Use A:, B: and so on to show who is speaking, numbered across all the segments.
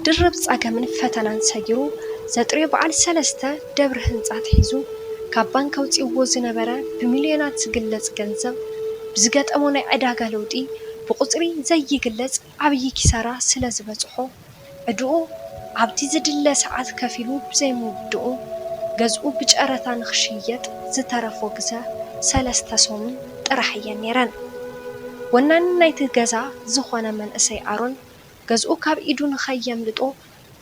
A: ድርብ ጻገምን ፈተናን ሰጊሩ ዘጥሪ በዓል 3 ደብረ ህንጻት ሒዙ ካብ ባንክ አውፂዎ ዝነበረ ብሚልዮናት ዝግለጽ ገንዘብ ብዝገጠሞ ናይ ዕዳጋ ለውጢ ብቁጽሪ ዘይግለጽ ዓብይ ኪሳራ ስለ ዝበጽሖ ዕድኡ ኣብቲ ዝድለ ሰዓት ከፊሉ ብዘይምውድኡ ገዝኡ ብጨረታ ንኽሽየጥ ዝተረፎ ግዜ 3 ሰሙን ጥራሕ እየን ነይረን። ወናኒ ናይቲ ገዛ ዝኾነ መንእሰይ ኣሮን ገዝኡ ካብ ኢዱ ንኸየምልጦ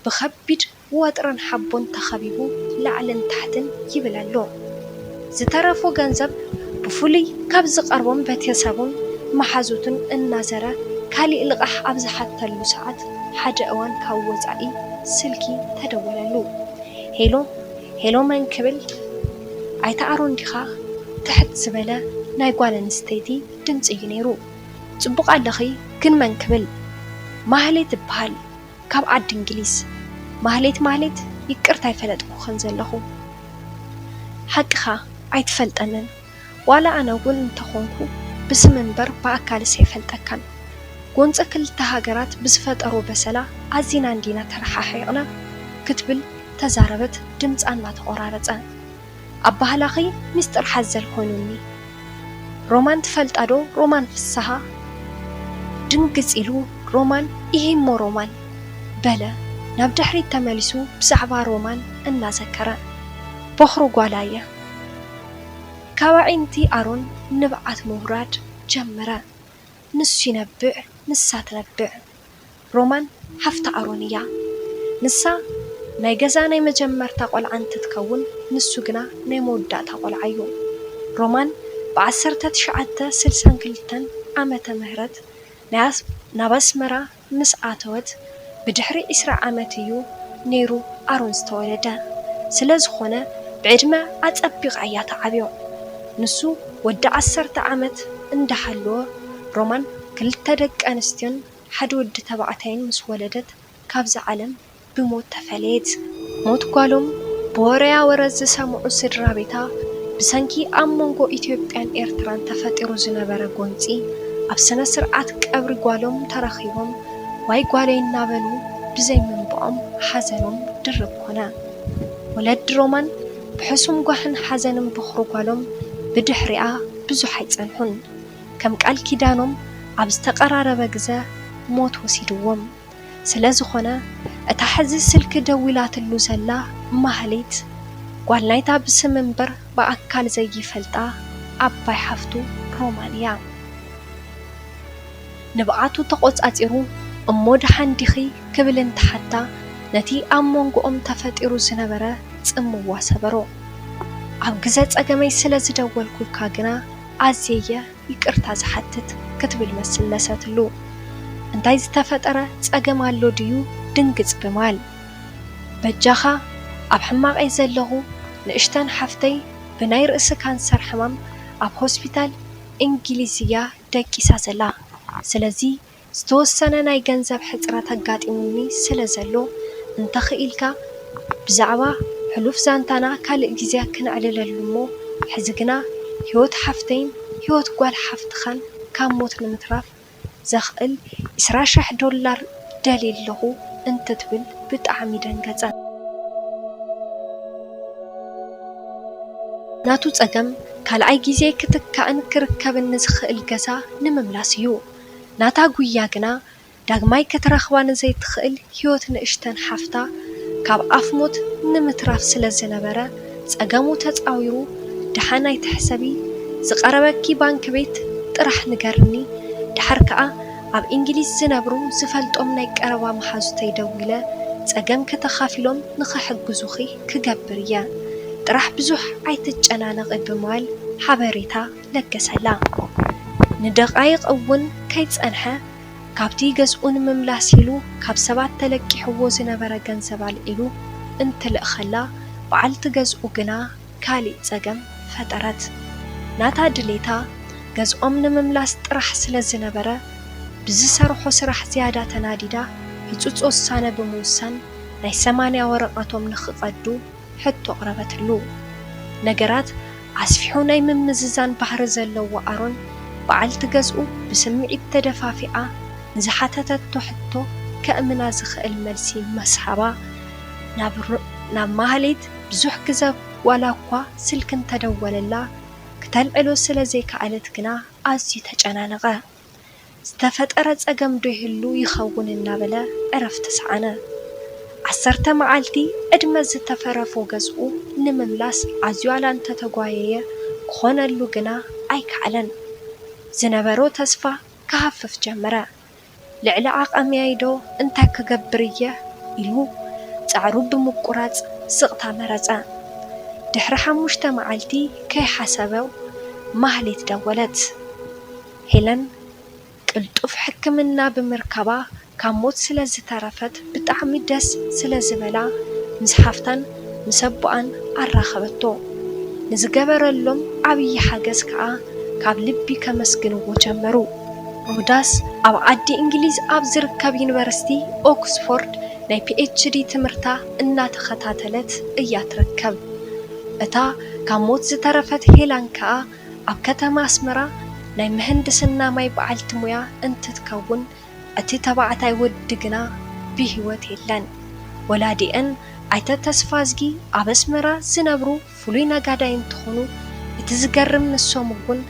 A: ብኸቢድ ወጥረን ሓቦን ተኸቢቡ ላዕልን ታሕትን ይብል ኣሎ። ዝተረፎ ገንዘብ ብፍሉይ ካብ ዝቀርቦም ቤተሰቡን መሓዙትን እናዘረ ካሊእ ልቓሕ ኣብ ዝሓተሉ ሰዓት ሓደ እዋን ካብ ወፃኢ ስልኪ ተደወለሉ። ሄሎ መን ክብል ኣይተ ኣሮን ዲኻ ትሕት ዝበለ ናይ ጓል ኣንስተይቲ ድምፂ እዩ ነይሩ። ጽቡቕ ኣለኺ ግን መን ክብል ማህሌት ይበሃል ካብ ዓዲ እንግሊዝ ማህሌት ይቅርታ ይፈለጥኩኸን ዘለኹ ሓቂኻ ኣይትፈልጠንን ዋላ ኣነ እውን እንተኾንኩ ብስም እምበር ብኣካል ሰይፈልጠካን ጎንፀ ክልተ ሃገራት ብዝፈጠሩ በሰላ ኣዚና እንዲና ተረሓሒቕና ክትብል ተዛረበት ድምፃ እናተቆራረፀ ኣብ ባህላኺ ምስጢር ሓዘል ኮይኑኒ ሮማን ትፈልጣዶ ሮማን ፍስሓ ድንግጽ ኢሉ ሮማን ይሄሞ ሮማን በለ ናብ ድሕሪት ተመሊሱ ብዛዕባ ሮማን እናዘከረ በኽሩ ጓላየ ካባዒንቲ ኣሮን ንብዓት ምውራድ ጀመረ። ንሱ ይነብዕ ንሳ ትነብዕ ሮማን ሓፍታ ኣሮን እያ። ንሳ ናይ ገዛ ናይ መጀመርታ ቆልዓ እንትትከውን ንሱ ግና ናይ መወዳእታ ቆልዓ እዩ። ሮማን ብ1962 ዓመተ ምህረት ናብ ኣስመራ ምስ ኣተወት ብድሕሪ 20 ዓመት እዩ ነይሩ ኣሮን ዝተወለደ። ስለ ዝኾነ ብዕድመ ኣጸቢቓ እያ ተዓብዮ። ንሱ ወዲ 10 ዓመት እንዳሃለወ ሮማን 2 ደቂ ኣንስትዮን ሓደ ወዲ ተባዕታይን ምስ ወለደት ካብዚ ዓለም ብሞት ተፈለየት። ሞት ጓሎም ብወረያ ወረዝ ዝሰምዑ ስድራ ቤታ ብሰንኪ ኣብ መንጎ ኢትዮጵያን ኤርትራን ተፈጢሩ ዝነበረ ጎንፂ ኣብ ስነ ስርዓት ቀብሪ ጓሎም ተራኺቦም ዋይ ጓለይ እናበሉ ብዘይምንብዖም ሓዘኖም ድርብ ኮነ። ወለድ ሮማን ብሕሱም ጓሕን ሓዘንን ብኽሩ ጓሎም ብድሕሪኣ ብዙሕ ኣይጸንሑን። ከም ቃል ኪዳኖም ኣብ ዝተቀራረበ ግዜ ሞት ወሲድዎም። ስለ ዝኾነ እታ ሕዚ ስልኪ ደዊላትሉ ዘላ ማህሌት ጓል ናይታ ብስም እምበር ብኣካል ዘይፈልጣ ኣባይ ሓፍቱ ሮማን እያ። ንብዓቱ ተቆጻጺሩ እሞ ድሓን ዲኺ ክብል እንትሓታ ነቲ ኣብ መንጎኦም ተፈጢሩ ዝነበረ ጽምዋ ሰበሮ። ኣብ ግዜ ጸገመይ ስለ ዝደወልኩልካ ግና ኣዝየ ይቅርታ ዝሓትት ክትብል መስለሰትሉ። እንታይ ዝተፈጠረ ጸገም ኣሎ ድዩ ድንግጽ ብማል በጃኻ ኣብ ሕማቐይ ዘለኹ ንእሽተን ሓፍተይ ብናይ ርእሲ ካንሰር ሕማም ኣብ ሆስፒታል እንግሊዝያ ደቂሳ ዘላ። ስለዚ ዝተወሰነ ናይ ገንዘብ ሕፅረት ኣጋጢሙኒ ስለ ዘሎ እንተኽኢልካ ብዛዕባ ሕሉፍ ዛንታና ካልእ ግዜ ክንዕልለሉ እሞ ሕዚ ግና ህይወት ሓፍተይን ህይወት ጓል ሓፍትኻን ካብ ሞት ንምትራፍ ዘኽእል $20,000 ደልየለኹ እንትትብል ብጣዕሚ ደንገጸ። ናቱ ጸገም ካልኣይ ግዜ ክትካእን ክርከብን ዝኽእል ገዛ ንምምላስ እዩ። ናታ ጉያ ግና ዳግማይ ክትረኽባ ንዘይትኽእል ህይወት ንእሽተን ሓፍታ ካብ ኣፍ ሞት ንምትራፍ ስለ ዝነበረ ጸገሙ ተጻዊሩ ድሓናይ ትሕሰቢ ዝቀረበኪ ባንክ ቤት ጥራሕ ንገርኒ ድሓር ከዓ ኣብ እንግሊዝ ዝነብሩ ዝፈልጦም ናይ ቀረባ መሓዙተይ ደዊለ ጸገም ከተኻፊሎም ንኽሕግዙኺ ክገብር እየ ጥራሕ ብዙሕ ኣይትጨናነቕ ብምባል ሓበሬታ ለገሰላ። ንደቃይቕ እውን ከይጸንሐ ካብቲ ገዝኡን ምምላስ ኢሉ ካብ ሰባት ተለቂሕዎ ዝነበረ ገንዘብ ኣልዒሉ እንትልእኸላ በዓልቲ ገዝኡ ግና ካሊእ ጸገም ፈጠረት። ናታ ድሌታ ገዝኦም ንምምላስ ጥራሕ ስለ ዝነበረ ብዝሰርሖ ስራሕ ዝያዳ ተናዲዳ ህጹጽ ውሳነ ብምውሳን ናይ 80 ወረቐቶም ንኽቐዱ ሕቶ ኣቕረበትሉ። ነገራት ኣስፊሑ ናይ ምምዝዛን ባህሪ ዘለዎ ኣሮን በዓልቲ ገዝኡ ብስምዒት ተደፋፊኣ ንዝሓተተቶ ሕቶ كأمنا زخل ملسي مسحبا ناب مهلت بزح كذا ولا قوا سلكن تدول الله كتلعلو سلازي كعلت كنا أزي تجانانغا استفتقرت أجم دهلو يخون النابلة عرفت سعنا عصرت معالتي أدمز تفرفو جزء نمملاس عزيالان تتقوية خون اللجنا أي كعلن زنبرو تصفى كهفف جمرة لعلاق أميايدو انت كجبرية إلو تعرب بمقرات سقطة مرزا دحر حموشت معالتي كي حسبو مهلت دولت هلن قلطف حكمنا بمركبا كموت سلازي ترفت بطعمي دس سلازي بلا مسحفتن مسبوعن عراخبتو نزقبرلهم عبي حاجز كعا كاب لبي كمسكنو جمرو وداس أو عدي إنجليز أبزر كاب يونيفرسيتي أوكسفورد ناي PhD تمرتا إنا تخطاتلت إياتركب እታ ካብ ሞት ዝተረፈት ሄላን ከዓ ኣብ ከተማ ኣስመራ ናይ ምህንድስና ማይ በዓልቲ ሙያ እንትትከውን እቲ ተባዕታይ ወዲ ግና ብሂወት የለን ወላዲአን ኣይተ ተስፋዝጊ ኣብ ኣስመራ ዝነብሩ ፍሉይ ነጋዳይ እንትኾኑ እቲ ዝገርም ንሶም እውን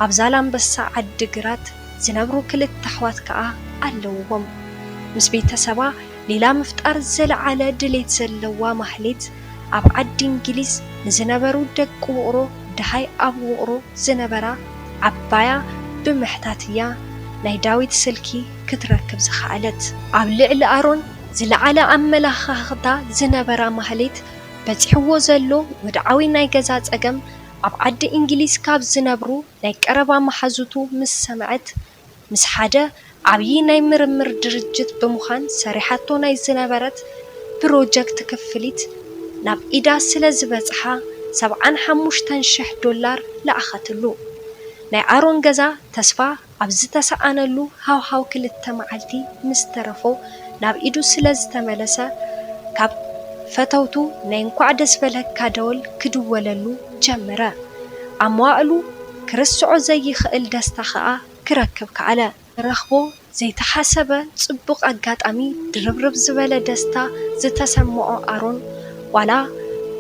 A: ኣብ ዛላምበሳ ዓዲ ግራት ዝነብሩ ክልተ ኣሕዋት ከዓ ኣለዎም ምስ ቤተሰባ ሌላ ምፍጣር ዘለዓለ ድሌት ዘለዋ ማህሌት ኣብ ዓዲ እንግሊዝ ንዝነበሩ ደቂ ውቅሮ ድሃይ ኣብ ውቅሮ ዝነበራ ዓባያ ብምሕታትያ ናይ ዳዊት ስልኪ ክትረክብ ዝኽኣለት ኣብ ልዕሊ ኣሮን ዝለዓለ ኣመላኻኽታ ዝነበራ ማህሌት በፂሕዎ ዘሎ ወድዓዊ ናይ ገዛ ፀገም ኣብ ዓዲ እንግሊዝ ካብ ዝነብሩ ናይ ቀረባ መሓዙቱ ምስ ሰምዐት ምስ ሓደ ዓብዪ ናይ ምርምር ድርጅት ብምዃን ሰሪሓቶ ናይ ዝነበረት ፕሮጀክት ክፍሊት ናብ ኢዳ ስለ ዝበፅሓ $75,000 ለኣኸትሉ ናይ ኣሮን ገዛ ተስፋ ኣብ ዝተሰኣነሉ ሃውሃው ክልተ መዓልቲ ምስ ተረፎ ናብ ኢዱ ስለ ዝተመለሰ ካብ ፈተውቱ ናይ እንኳዕ ደስ በለካ ደወል ክድወለሉ ጀመረ ኣብ መዋእሉ ክርስዖ ዘይኽእል ደስታ ከዓ ክረክብ ከኣለ ረኽቦ ዘይተሓሰበ ጽቡቕ ኣጋጣሚ ድርብርብ ዝበለ ደስታ ዝተሰምዖ ኣሮን ዋላ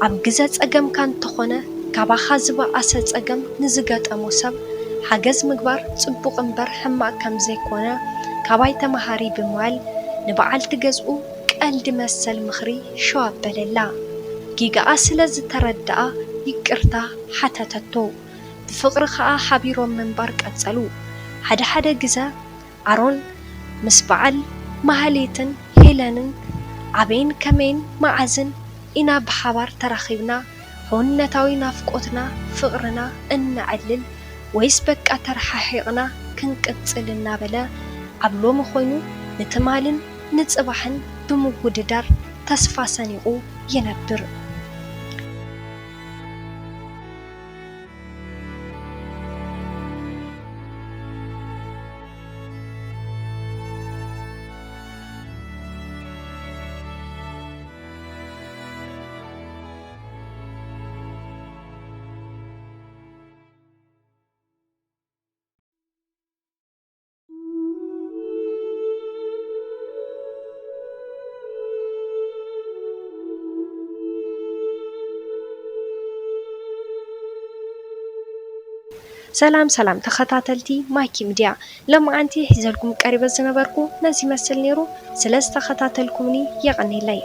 A: ኣብ ግዘ ፀገም ካንተኾነ ካባኻ ዝበኣሰ ፀገም ንዝገጠሞ ሰብ ሓገዝ ምግባር ጽቡቕ እምበር ሕማቅ ከም ዘይኮነ ካባይ ተመሃሪ ብምባል ንበዓልቲ ገዝኡ ቀልዲ መሰል ምኽሪ ሸው ኣበለላ ጊጋኣ ስለ ዝተረድኣ ይቅርታ ሓተተቶ ብፍቕሪ ከዓ ሓቢሮም ምንባር ቀጸሉ ሓደ ሓደ ግዘ ኣሮን ምስ በዓል ማህሌትን ሄለንን ኣበይን ከመይን መዓዝን ኢና ብሓባር ተራኺብና ሆነታዊ ናፍቆትና ፍቕርና እንዕልል ወይስ በቃ ተረሓሒቕና ክንቅጽል እናበለ ኣብ ሎሚ ኮይኑ ንትማልን ንጽባሕን ብምውድዳር ተስፋ ሰኒቑ ይነብር ሰላም ተኸታተልቲ ማይኪ ሚድያ ለማዓንቲ ሒዘልኩም ቀሪበ ዝነበርኩ ነዚ መስል ነይሩ ስለዝተኸታተልኩምኒ የቐኒለይ